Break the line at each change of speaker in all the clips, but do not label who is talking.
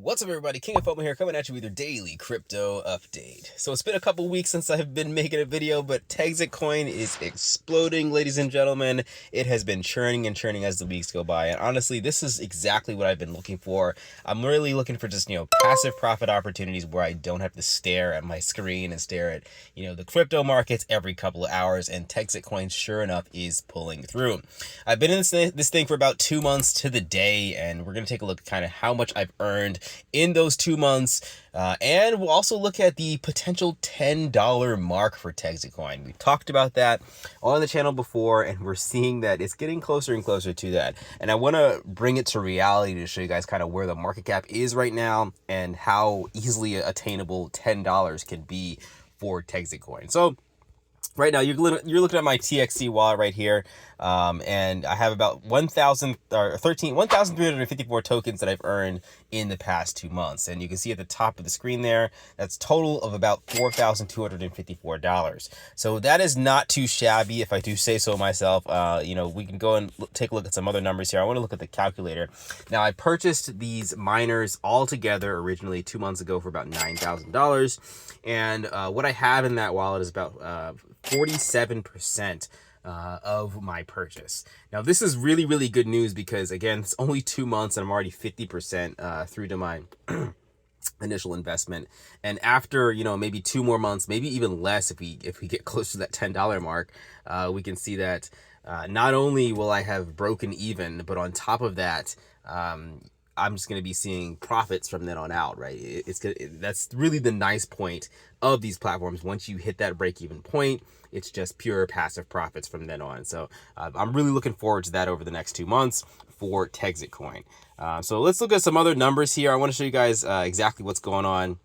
What's up, everybody? King of Fomo here, coming at you with your daily crypto update. So it's been a couple weeks since I've been making a video, but Texitcoin is exploding, ladies and gentlemen. It has been churning and churning as the weeks go by, and honestly, this is exactly what I've been looking for. I'm really looking for just, passive profit opportunities where I don't have to stare at my screen and stare at, the crypto markets every couple of hours, and Texitcoin, sure enough, is pulling through. I've been in this thing for about 2 months to the day, and we're going to take a look at kind of how much I've earned in those 2 months, and we'll also look at the potential $10 mark for Texitcoin. We've talked about that on the channel before, and we're seeing that it's getting closer and closer to that. And I want to bring it to reality to show you guys kind of where the market cap is right now and how easily attainable $10 can be for Texitcoin. So right now, you're looking at my TXC wallet right here, and I have about 1,354 tokens that I've earned in the past 2 months. And you can see at the top of the screen there, that's total of about $4,254. So that is not too shabby, if I do say so myself. We can go and take a look at some other numbers here. I want to look at the calculator. Now, I purchased these miners all together originally 2 months ago for about $9,000. And what I have in that wallet is about 47% of my purchase. Now, this is really, really good news because, again, it's only 2 months and I'm already 50% through to my initial investment. And after, maybe 2 more months, maybe even less, if we get close to that $10 mark, we can see that not only will I have broken even, but on top of that, I'm just going to be seeing profits from then on out, right? That's really the nice point of these platforms. Once you hit that break-even point, it's just pure passive profits from then on. So I'm really looking forward to that over the next 2 months for Texitcoin. So let's look at some other numbers here. I want to show you guys exactly what's going on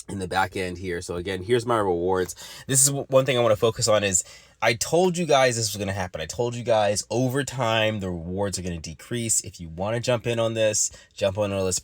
in the back end here. So again, here's my rewards. This is one thing I want to focus on is I told you guys this was going to happen. I told you guys over time, the rewards are going to decrease. If you want to jump in on this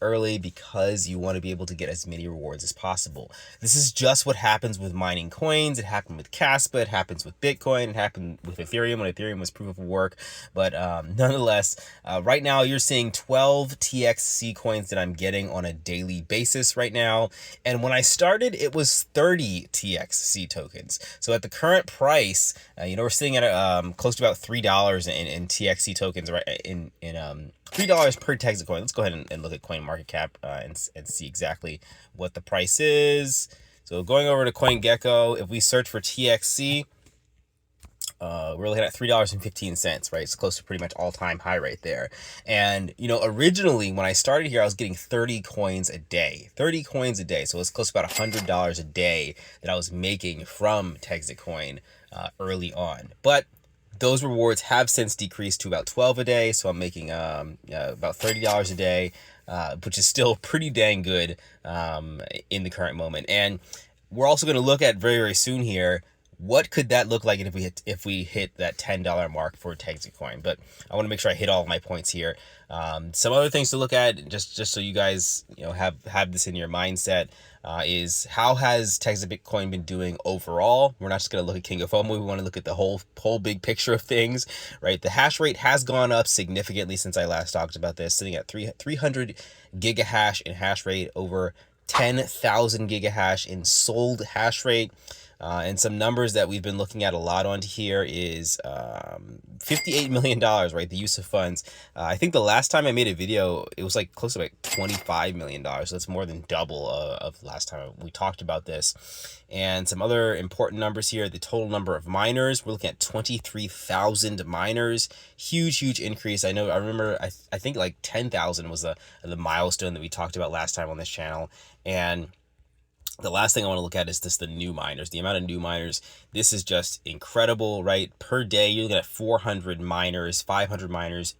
early because you want to be able to get as many rewards as possible. This is just what happens with mining coins. It happened with Caspa. It happens with Bitcoin. It happened with Ethereum when Ethereum was proof of work. But nonetheless, right now you're seeing 12 TXC coins that I'm getting on a daily basis right now. And when I started, it was 30 TXC tokens. So at the current price, we're sitting at close to about $3 in TXC tokens, right? In $3 per Texitcoin. Let's go ahead and look at CoinMarketCap and see exactly what the price is. So going over to CoinGecko, if we search for TXC, we're looking at $3.15, right? It's close to pretty much all-time high right there. And, originally when I started here, I was getting 30 coins a day. 30 coins a day. So it's close to about $100 a day that I was making from Texitcoin early on. But those rewards have since decreased to about 12 a day. So I'm making about $30 a day, which is still pretty dang good in the current moment. And we're also going to look at very, very soon here, what could that look like if we hit that $10 mark for Texitcoin? But I want to make sure I hit all of my points here. Some other things to look at, just so you guys have this in your mindset, is how has Texitcoin been doing overall? We're not just going to look at King of Fomo. We want to look at the whole big picture of things, right? The hash rate has gone up significantly since I last talked about this, sitting at 300 gigahash in hash rate, over 10,000 gigahash in sold hash rate. And some numbers that we've been looking at a lot on here is $58 million, right? The use of funds. I think the last time I made a video, it was like close to like $25 million. So that's more than double of last time we talked about this. And some other important numbers here, the total number of miners, we're looking at 23,000 miners. Huge increase. I remember, I think like 10,000 was the milestone that we talked about last time on this channel. And the last thing I want to look at is just the new miners, the amount of new miners. This is just incredible, right? Per day, you're looking at 400 miners, 500 miners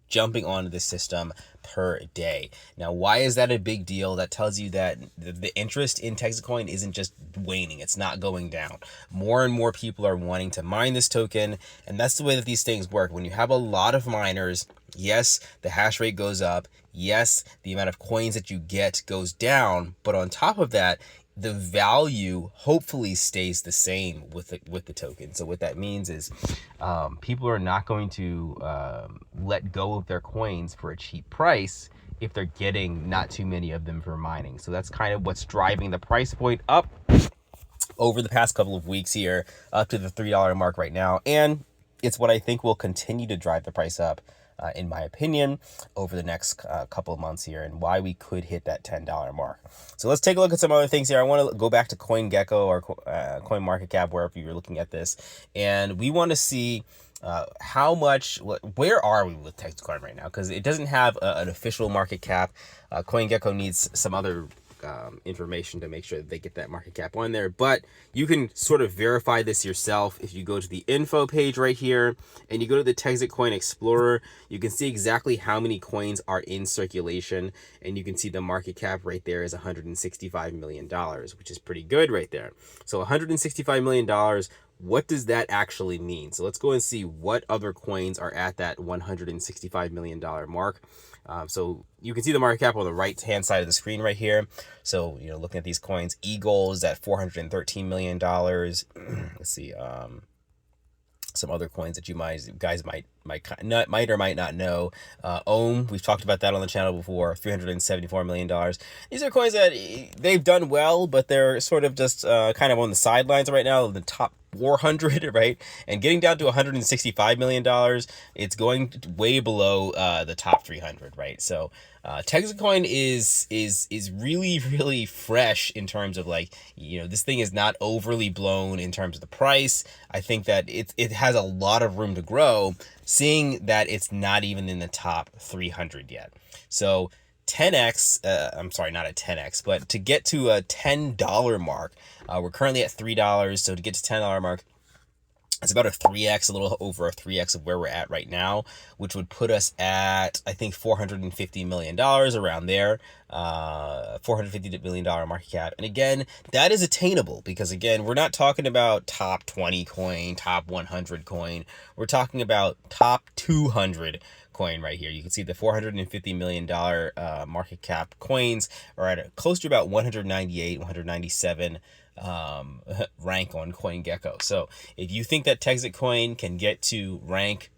jumping onto the system per day. Now, why is that a big deal? That tells you that the interest in Texitcoin isn't just waning. It's not going down. More and more people are wanting to mine this token. And that's the way that these things work. When you have a lot of miners, yes, the hash rate goes up. Yes, the amount of coins that you get goes down. But on top of that, the value hopefully stays the same with the token. So what that means is people are not going to let go of their coins for a cheap price if they're getting not too many of them for mining. So that's kind of what's driving the price point up over the past couple of weeks here, up to the $3 mark right now. And it's what I think will continue to drive the price up, in my opinion, over the next couple of months here, and why we could hit that $10 mark. So let's take a look at some other things here. I want to go back to CoinGecko or CoinMarketCap, wherever you're looking at this, and we want to see how much, where are we with Texitcoin right now? Because it doesn't have an official market cap. CoinGecko needs some other information to make sure that they get that market cap on there, but you can sort of verify this yourself if you go to the info page right here and you go to the Texitcoin Explorer. You can see exactly how many coins are in circulation, and you can see the market cap right there is $165 million, which is pretty good right there. So $165 million, what does that actually mean? So let's go and see what other coins are at that $165 million mark. So you can see the market cap on the right hand side of the screen right here. So, you know, looking at these coins, Eagle is at $413 million. Let's see, some other coins that you guys might or might not know. Ohm, we've talked about that on the channel before, $374 million. These are coins that they've done well, but they're sort of just kind of on the sidelines right now, the top 400, right? And getting down to $165 million, it's going way below the top 300, right? So Texitcoin is really, really fresh in terms of, like, you know, this thing is not overly blown in terms of the price. I think that it has a lot of room to grow, seeing that it's not even in the top 300 yet. So 10x, I'm sorry, not a 10x, but to get to a $10 mark, we're currently at $3. So to get to $10 mark, it's about a 3x, a little over a 3x of where we're at right now, which would put us at, I think, $450 million, around there, $450 million market cap. And again, that is attainable because, again, we're not talking about top 20 coin, top 100 coin. We're talking about top 200 coin right here. You can see the $450 million market cap coins are at close to about 198, 197 rank on CoinGecko. So if you think that Texitcoin can get to rank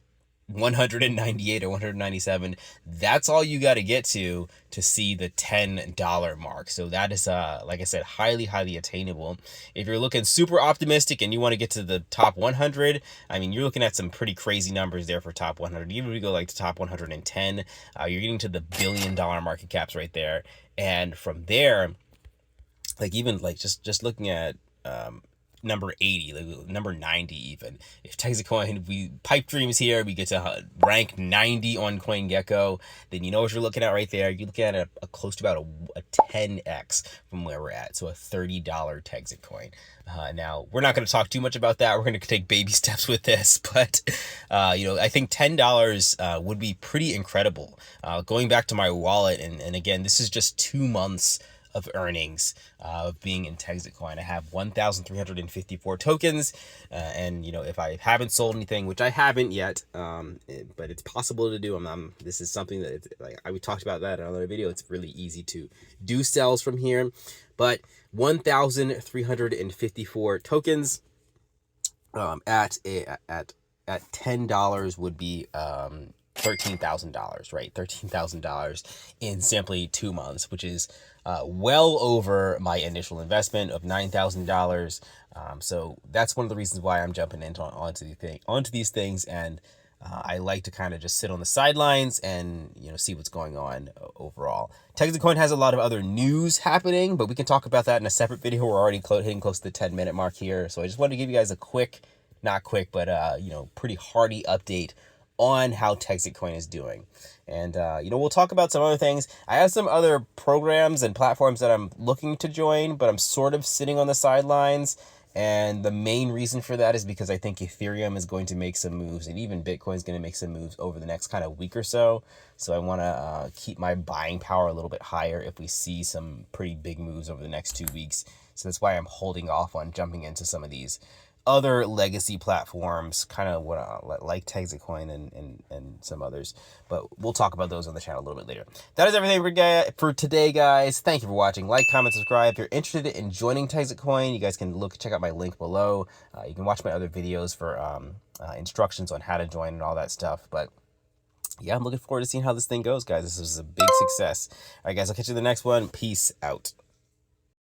198 or 197, that's all you got to get to see the $10 mark. So that is, like I said, highly, highly attainable. If you're looking super optimistic and you want to get to the top 100, I mean, you're looking at some pretty crazy numbers there for top 100. Even if we go like to top 110, you're getting to the $1 billion market caps right there. And from there, like, even like just looking at number 80, like number 90 even. If Texitcoin, we pipe dreams here, we get to rank 90 on CoinGecko, then you know what you're looking at right there. You're looking at a close to about a 10x from where we're at, so a $30 Texitcoin. Now, we're not going to talk too much about that. We're going to take baby steps with this, but you know, I think $10 would be pretty incredible. Going back to my wallet, and again, this is just 2 months of earnings of being in Texitcoin. I have 1,354 tokens, and you know, if I haven't sold anything, which I haven't yet, but it's possible to do. This is something that, like, we talked about that in another video. It's really easy to do sells from here, but 1,354 tokens at $10 would be $13,000, right? $13,000 in simply 2 months, which is well over my initial investment of $9,000. So that's one of the reasons why I'm jumping onto these things, and I like to kind of just sit on the sidelines and, you know, see what's going on overall. Texitcoin has a lot of other news happening, but we can talk about that in a separate video. We're already hitting close to the 10-minute mark here, so I just wanted to give you guys a quick, not quick, but you know, pretty hearty update on how Texitcoin is doing. And you know, we'll talk about some other things. I have some other programs and platforms that I'm looking to join, but I'm sort of sitting on the sidelines. And the main reason for that is because I think Ethereum is going to make some moves, and even Bitcoin is going to make some moves over the next kind of week or so. So I want to keep my buying power a little bit higher if we see some pretty big moves over the next 2 weeks. So that's why I'm holding off on jumping into some of these other legacy platforms, kind of what like Texitcoin and some others, but we'll talk about those on the channel a little bit later. That is everything for today, guys. Thank you for watching. Like, comment, subscribe. If you're interested in joining Texitcoin, you guys can check out my link below. You can watch my other videos for instructions on how to join and all that stuff. But yeah, I'm looking forward to seeing how this thing goes, guys. This is a big success. All right, guys, I'll catch you in the next one. Peace out.